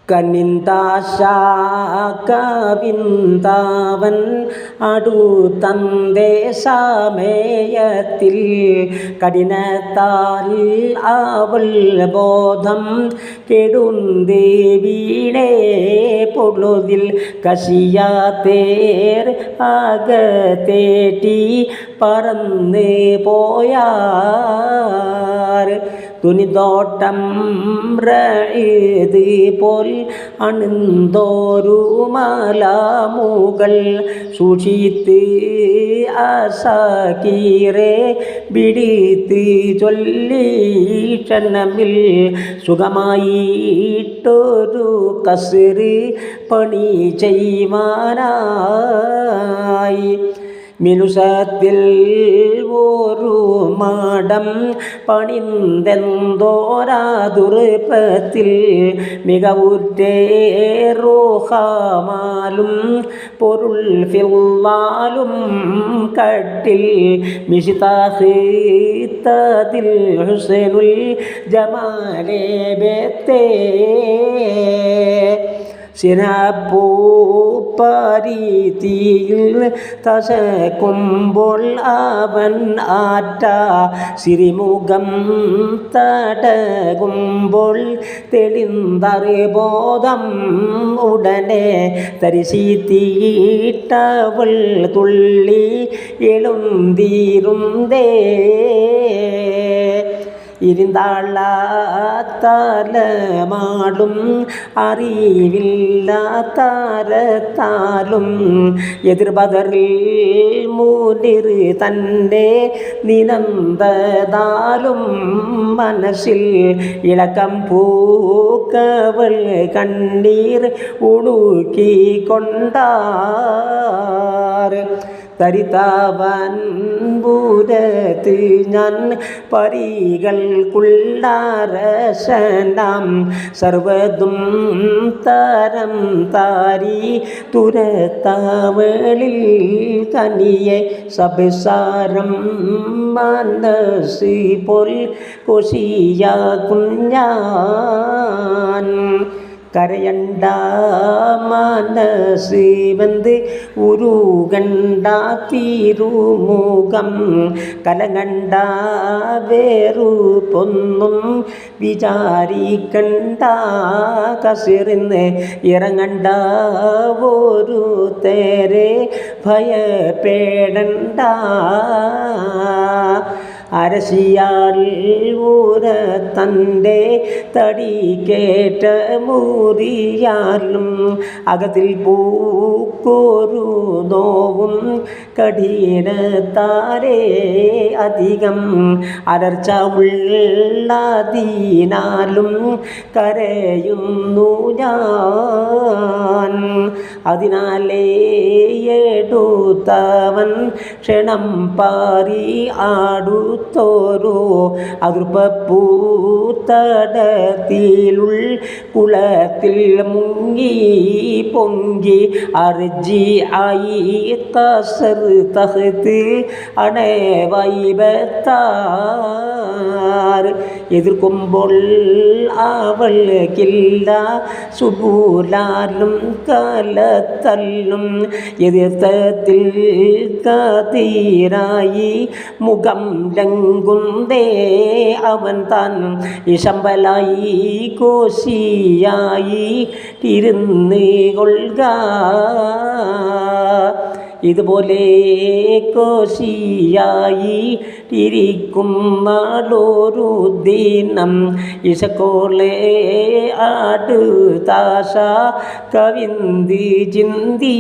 കനിന്താശാകവിന്താവൻ അടുത്തന്തേ സമയത്തിൽ കഠിനത്താൽ അവൾ ബോധം കെടുന്തേ വീണേ പൊഴുതിൽ കശിയാത്തേർ അകത്തേറ്റി പറന്ന് പോയാർ തുനിതോട്ടം റഇത് പോൽ അണിന്തോരു മലമുകൾ സൂക്ഷിത്ത് അസാക്കീറെ പിടിത്ത് ചൊല്ലി ക്ഷണമിൽ സുഖമായിട്ടൊരു കസറ് പണി ചെയ്യുവാനായി മിനുസത്തിൽ ഒരു മാടം പണിന്തെന്തോരാതുറുപ്പത്തിൽ മികവുറ്റേറോഹാമാലും പൊരുൾ ഫില്ലാലും കട്ടിൽ മിഷിതാഹ് തതിൽ ഹുസൈനുൽ ജമാലേ ബത്തേ സിനപ്പൂപ്പരീതിയിൽ തശക്കുമ്പോൾ അവൻ ആറ്റ സിരിമുഖം തടകുമ്പോൾ തെളിന്തറിബോധം ഉടനെ തരിശീത്തീട്ടവൾ തുള്ളി എളുന്തീരുന്തേ ഇരുന്താളാത്തലമാടും അറിവില്ലാത്തരത്താലും എതിർബദറിൽ മൂന്നിർ തന്നെ നിനന്തതാലും മനസ്സിൽ ഇളക്കം പൂക്കവൾ കണ്ണീർ ഉളുക്കിക്കൊണ്ടാർ തരിതാവൻ ഭൂരത്ത് ഞാൻ പരികൾക്കുള്ളാരശനാം സർവതും തരം താരി തുരത്താവളിൽ കനിയെ സബസാരം മനസ് പോൽ കൊശിയാകും ഞാൻ കരയണ്ട മനസ് വന്ന് ഉരുകണ്ട തീരുമുഖം കലങ്ങണ്ട വേറുപൊന്നും വിചാരിക്കണ്ട കസിറിന്ന് ഇറങ്ങണ്ട ഒരു തേരെ ഭയപ്പെടണ്ട അരശിയാൽ ഊര തൻ്റെ തടി കേട്ട മുറിയാലും അകത്തിൽ പൂക്കൊരു നോവും കഠിനത്താരേ അധികം അലർച്ച ഉള്ളതിനാലും കരയുന്നു ഞാൻ അതിനാലേ എടുത്തവൻ ക്ഷണം പാറി ആടുത്തോരോ അതിർപ്പൂത്തടത്തിലുൾ കുളത്തിൽ മുങ്ങി പൊങ്കി അർജി ആയി കസർ തഹത്ത് അണവൈബത്താർ എതിർക്കുമ്പോൾ അവൾക്കില്ല സുബൂലാലും കലത്തല്ലും എതിർത്തത്തിൽ കതീരായി മുഖം ലംഘുന്തേ അവൻ താൻ ഇശമ്പലായി കോശിയായി ഇരുന്ന് കൊള്ളുക ഇതുപോലെ കോശിയായി ഇരിക്കും നാളൊരു ദിനം ഇശക്കോളെ ആട് താശ കവിന്തി ചിന്തി